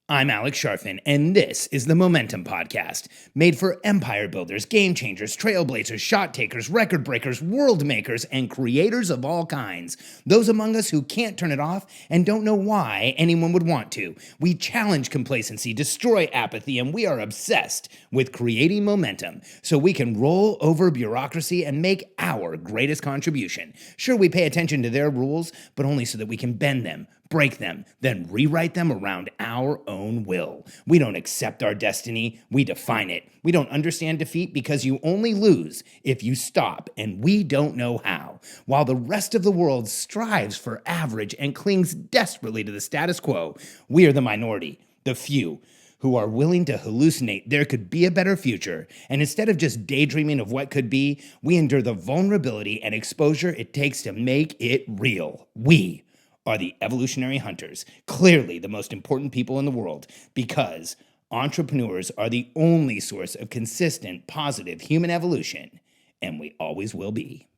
I'm Alex Sharfin, and this is the Momentum Podcast, made for empire builders, game changers, trailblazers, shot takers, record breakers, world makers, and creators of all kinds. Those among us who can't turn it off and don't know why anyone would want to. We challenge complacency, destroy apathy, and we are obsessed with creating momentum so we can roll over bureaucracy and make our greatest contribution. Sure, we pay attention to their rules, but only so that we can bend them, break them, then rewrite them around our own will. We don't accept our destiny, we define it. We don't understand defeat because you only lose if you stop, and we don't know how. While the rest of the world strives for average and clings desperately to the status quo, we are the minority, the few, who are willing to hallucinate there could be a better future, and instead of just daydreaming of what could be, we endure the vulnerability and exposure it takes to make it real. We are the evolutionary hunters, clearly the most important people in the world, because entrepreneurs are the only source of consistent, positive human evolution, and we always will be.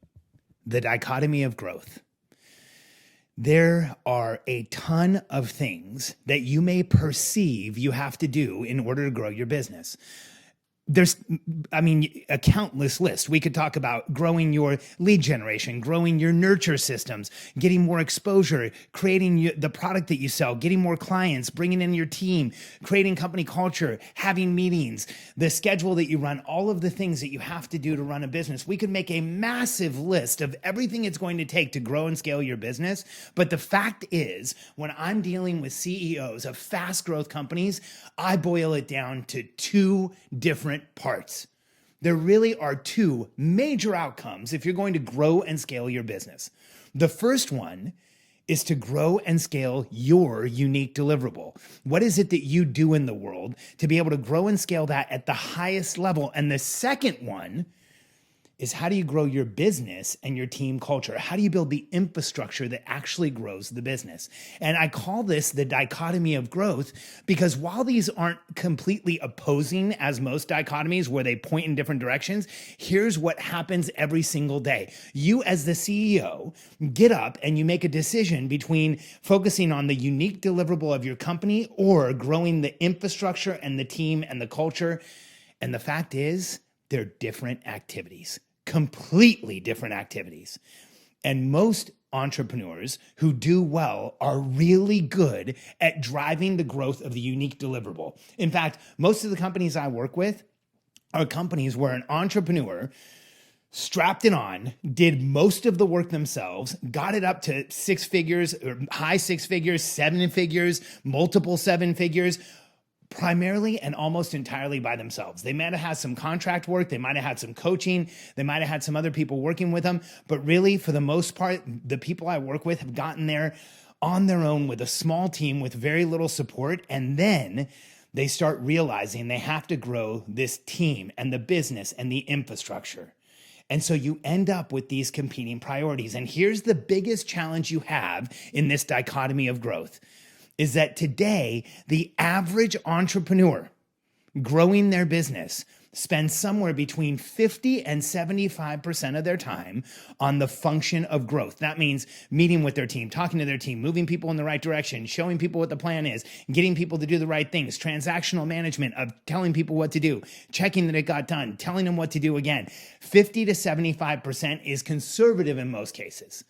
The dichotomy of growth. There are a ton of things that you may perceive you have to do in order to grow your business. There's a countless list. We could talk about growing your lead generation, growing your nurture systems, getting more exposure, creating the product that you sell, getting more clients, bringing in your team, creating company culture, having meetings, the schedule that you run, all of the things that you have to do to run a business. We could make a massive list of everything it's going to take to grow and scale your business. But the fact is, when I'm dealing with CEOs of fast growth companies, I boil it down to two different parts. There really are two major outcomes if you're going to grow and scale your business. The first one is to grow and scale your unique deliverable. What is it that you do in the world to be able to grow and scale that at the highest level? And the second one is, how do you grow your business and your team culture? How do you build the infrastructure that actually grows the business? And I call this the dichotomy of growth because while these aren't completely opposing as most dichotomies where they point in different directions, here's what happens every single day. You as the CEO get up and you make a decision between focusing on the unique deliverable of your company or growing the infrastructure and the team and the culture. And the fact is, they're different activities. Completely different activities. And most entrepreneurs who do well are really good at driving the growth of the unique deliverable. In fact, most of the companies I work with are companies where an entrepreneur strapped it on, did most of the work themselves, got it up to six figures, or high six figures, seven figures, multiple seven figures, primarily and almost entirely by themselves. They might have had some contract work, they might have had some coaching, they might have had some other people working with them, but really, for the most part, the people I work with have gotten there on their own with a small team with very little support, and then they start realizing they have to grow this team and the business and the infrastructure. And so you end up with these competing priorities. And here's the biggest challenge you have in this dichotomy of growth, is that today, the average entrepreneur growing their business spends somewhere between 50 and 75% of their time on the function of growth. That means meeting with their team, talking to their team, moving people in the right direction, showing people what the plan is, getting people to do the right things, transactional management of telling people what to do, checking that it got done, telling them what to do again. 50 to 75% is conservative in most cases.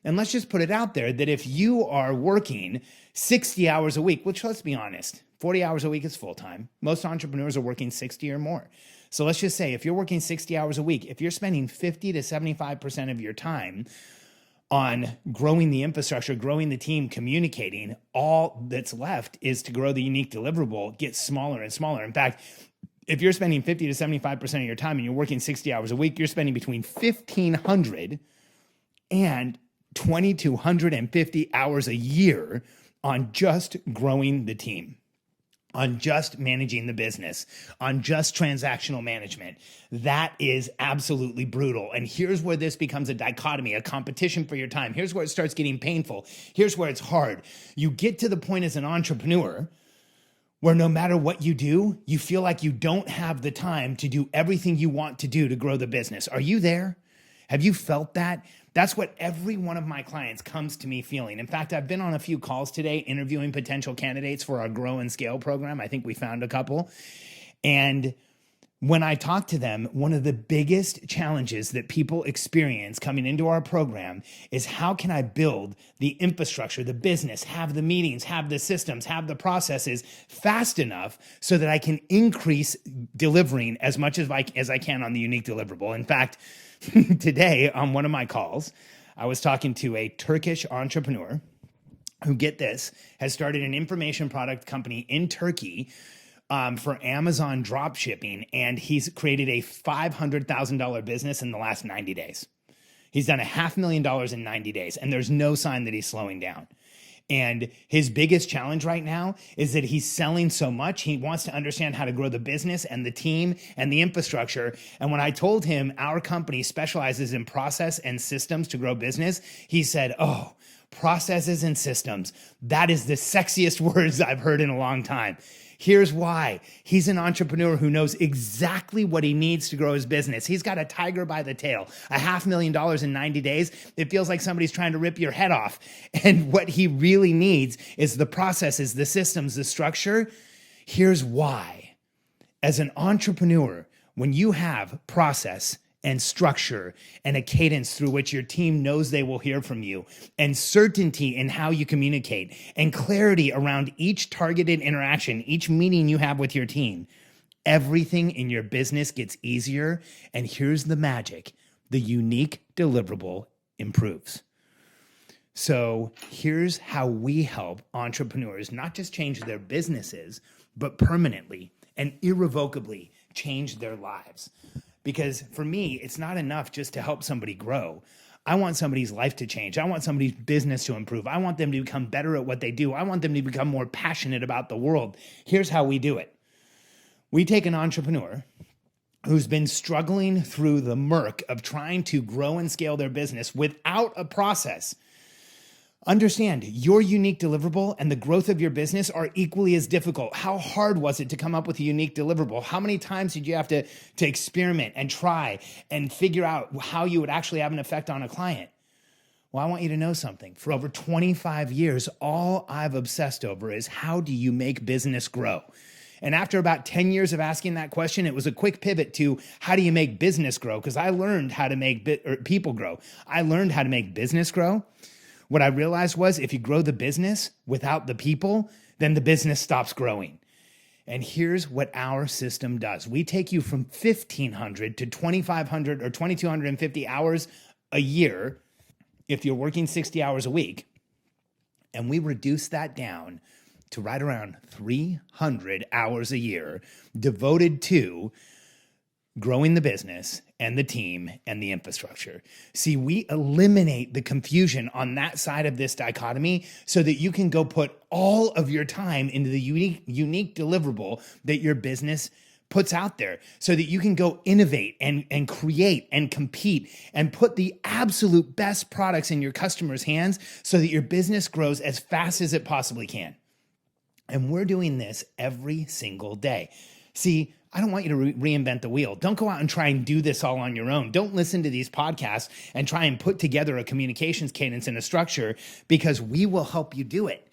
And let's just put it out there that if you are working 60 hours a week, which, let's be honest, 40 hours a week is full-time. Most entrepreneurs are working 60 or more. So let's just say if you're working 60 hours a week, if you're spending 50 to 75% of your time on growing the infrastructure, growing the team, communicating, all that's left is to grow the unique deliverable, get smaller and smaller. In fact, if you're spending 50 to 75% of your time and you're working 60 hours a week, you're spending between 1,500 and 2,250 hours a year on just growing the team, on just managing the business, on just transactional management. That is absolutely brutal. And here's where this becomes a dichotomy, a competition for your time. Here's where it starts getting painful. Here's where it's hard. You get to the point as an entrepreneur where no matter what you do, you feel like you don't have the time to do everything you want to do to grow the business. Are you there? Have you felt that? That's what every one of my clients comes to me feeling. In fact, I've been on a few calls today interviewing potential candidates for our Grow and Scale program. I think we found a couple. And when I talk to them, one of the biggest challenges that people experience coming into our program is how can I build the infrastructure, the business, have the meetings, have the systems, have the processes fast enough so that I can increase delivering as much as I can on the unique deliverable. In fact, today on one of my calls, I was talking to a Turkish entrepreneur who, get this, has started an information product company in Turkey for Amazon drop shipping, and he's created a $500,000 business in the last 90 days. He's done $500,000 in 90 days, and there's no sign that he's slowing down. And his biggest challenge right now is that he's selling so much. He wants to understand how to grow the business and the team and the infrastructure. And when I told him our company specializes in process and systems to grow business, he said, "Oh, processes and systems. That is the sexiest words I've heard in a long time." Here's why. He's an entrepreneur who knows exactly what he needs to grow his business. He's got a tiger by the tail, $500,000 in 90 days. It feels like somebody's trying to rip your head off. And what he really needs is the processes, the systems, the structure. Here's why. As an entrepreneur, when you have process and structure and a cadence through which your team knows they will hear from you, and certainty in how you communicate, and clarity around each targeted interaction, each meeting you have with your team, everything in your business gets easier. And here's the magic: the unique deliverable improves. So here's how we help entrepreneurs not just change their businesses, but permanently and irrevocably change their lives. Because for me, it's not enough just to help somebody grow. I want somebody's life to change. I want somebody's business to improve. I want them to become better at what they do. I want them to become more passionate about the world. Here's how we do it. We take an entrepreneur who's been struggling through the murk of trying to grow and scale their business without a process. Understand, your unique deliverable and the growth of your business are equally as difficult. How hard was it to come up with a unique deliverable? How many times did you have to experiment and try and figure out how you would actually have an effect on a client? Well, I want you to know something. For over 25 years, all I've obsessed over is how do you make business grow? And after about 10 years of asking that question, it was a quick pivot to how do you make business grow? Because I learned how to make people grow. I learned how to make business grow. What I realized was if you grow the business without the people, then the business stops growing. And here's what our system does. We take you from 1,500 to 2,500 or 2,250 hours a year if you're working 60 hours a week. And we reduce that down to right around 300 hours a year devoted to growing the business and the team and the infrastructure. See, we eliminate the confusion on that side of this dichotomy so that you can go put all of your time into the unique deliverable that your business puts out there, so that you can go innovate and create and compete and put the absolute best products in your customers' hands so that your business grows as fast as it possibly can. And we're doing this every single day. See, I don't want you to reinvent the wheel. Don't go out and try and do this all on your own. Don't listen to these podcasts and try and put together a communications cadence and a structure, because we will help you do it.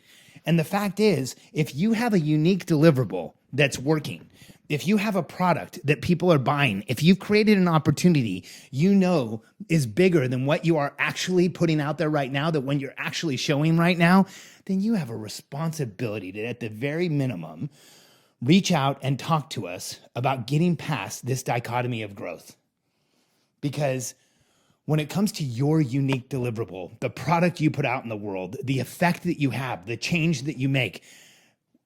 And the fact is, if you have a unique deliverable that's working, if you have a product that people are buying, if you've created an opportunity you know is bigger than what you are actually putting out there right now, that when you're actually showing right now, then you have a responsibility to, at the very minimum, reach out and talk to us about getting past this dichotomy of growth. Because when it comes to your unique deliverable, the product you put out in the world, the effect that you have, the change that you make,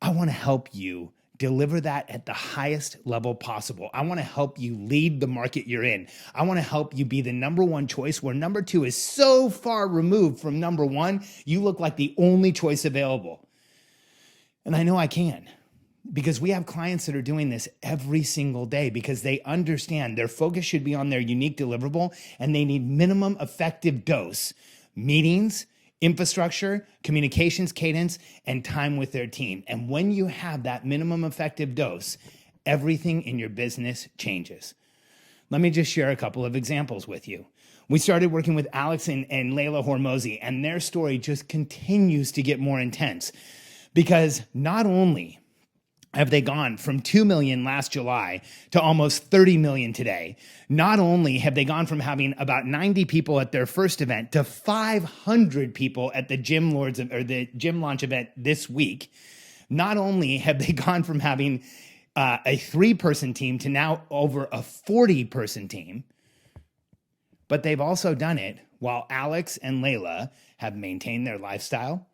I want to help you deliver that at the highest level possible. I want to help you lead the market you're in. I want to help you be the number one choice where number two is so far removed from number one, you look like the only choice available. And I know I can. Because we have clients that are doing this every single day because they understand their focus should be on their unique deliverable and they need minimum effective dose, meetings, infrastructure, communications cadence, and time with their team. And when you have that minimum effective dose, everything in your business changes. Let me just share a couple of examples with you. We started working with Alex and Layla Hormozi, and their story just continues to get more intense because not only have they gone from 2 million last July to almost 30 million today, not only have they gone from having about 90 people at their first event to 500 people at the Gym Launch event this week, not only have they gone from having a 3-person team to now over a 40-person team, but they've also done it while Alex and Layla have maintained their lifestyle,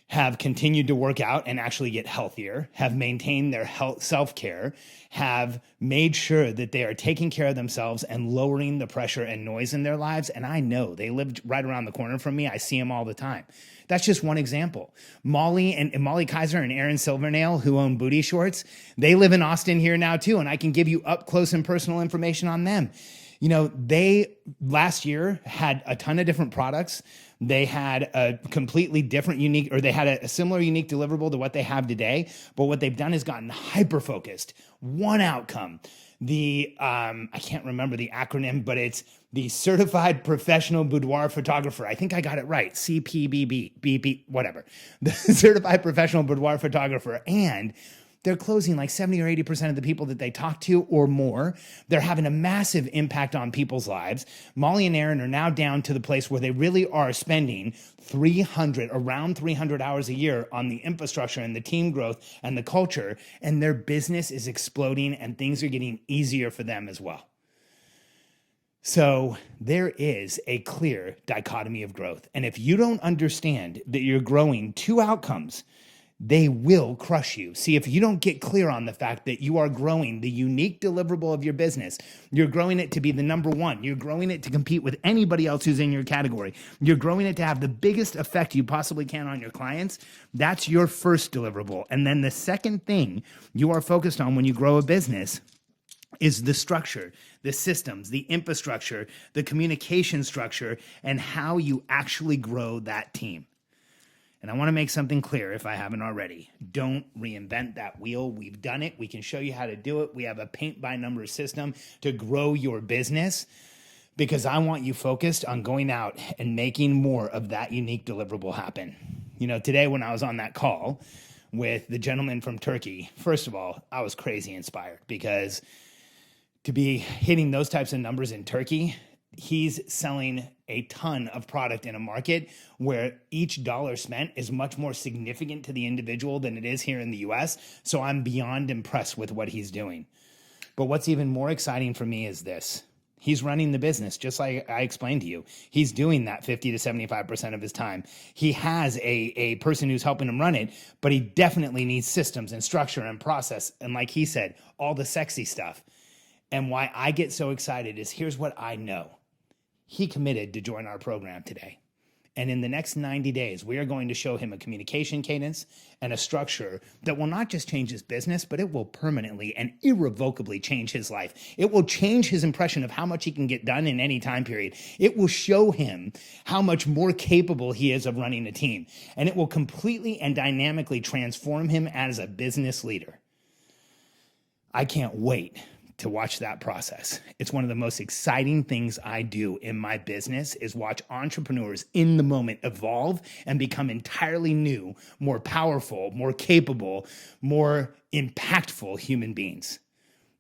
have continued to work out and actually get healthier, have maintained their self-care, have made sure that they are taking care of themselves and lowering the pressure and noise in their lives. And I know they live right around the corner from me. I see them all the time. That's just one example. Molly Kaiser and Aaron Silvernail, who own Booty Shorts, they live in Austin here now too. And I can give you up close and personal information on them. You know, they last year had a ton of different products. They had a completely different, unique, or they had a similar unique deliverable to what they have today. But what they've done is gotten hyper-focused. One outcome. I can't remember the acronym, but it's the Certified Professional Boudoir Photographer. I think I got it right. CPBB, whatever. The Certified Professional Boudoir Photographer. And they're closing like 70 or 80% of the people that they talk to or more. They're having a massive impact on people's lives. Molly and Aaron are now down to the place where they really are spending around 300 hours a year on the infrastructure and the team growth and the culture, and their business is exploding and things are getting easier for them as well. So there is a clear dichotomy of growth. And if you don't understand that you're growing 2 outcomes, they will crush you. See, if you don't get clear on the fact that you are growing the unique deliverable of your business, you're growing it to be the number one, you're growing it to compete with anybody else who's in your category, you're growing it to have the biggest effect you possibly can on your clients, that's your first deliverable. And then the second thing you are focused on when you grow a business is the structure, the systems, the infrastructure, the communication structure, and how you actually grow that team. And I want to make something clear if I haven't already. Don't reinvent that wheel. We've done it. We can show you how to do it. We have a paint-by-number system to grow your business because I want you focused on going out and making more of that unique deliverable happen. You know, today when I was on that call with the gentleman from Turkey, first of all, I was crazy inspired because to be hitting those types of numbers in Turkey, he's selling a ton of product in a market where each dollar spent is much more significant to the individual than it is here in the US. So I'm beyond impressed with what he's doing. But what's even more exciting for me is this. He's running the business, just like I explained to you. He's doing that 50 to 75% of his time. He has a person who's helping him run it, but he definitely needs systems and structure and process. And like he said, all the sexy stuff. And why I get so excited is here's what I know. He committed to join our program today. And in the next 90 days, we are going to show him a communication cadence and a structure that will not just change his business, but it will permanently and irrevocably change his life. It will change his impression of how much he can get done in any time period. It will show him how much more capable he is of running a team. And it will completely and dynamically transform him as a business leader. I can't wait to watch that process. It's one of the most exciting things I do in my business is watch entrepreneurs in the moment evolve and become entirely new, more powerful, more capable, more impactful human beings.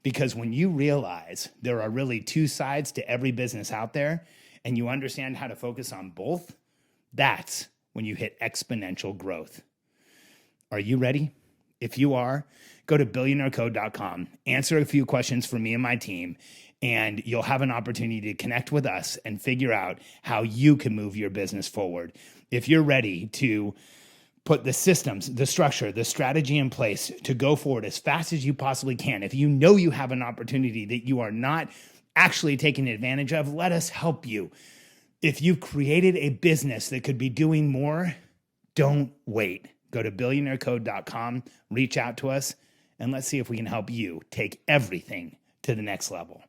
Because when you realize there are really 2 sides to every business out there and you understand how to focus on both, that's when you hit exponential growth. Are you ready? If you are, go to billionairecode.com, answer a few questions for me and my team, and you'll have an opportunity to connect with us and figure out how you can move your business forward. If you're ready to put the systems, the structure, the strategy in place to go forward as fast as you possibly can, if you know you have an opportunity that you are not actually taking advantage of, let us help you. If you've created a business that could be doing more, don't wait. Go to billionairecode.com, reach out to us, and let's see if we can help you take everything to the next level.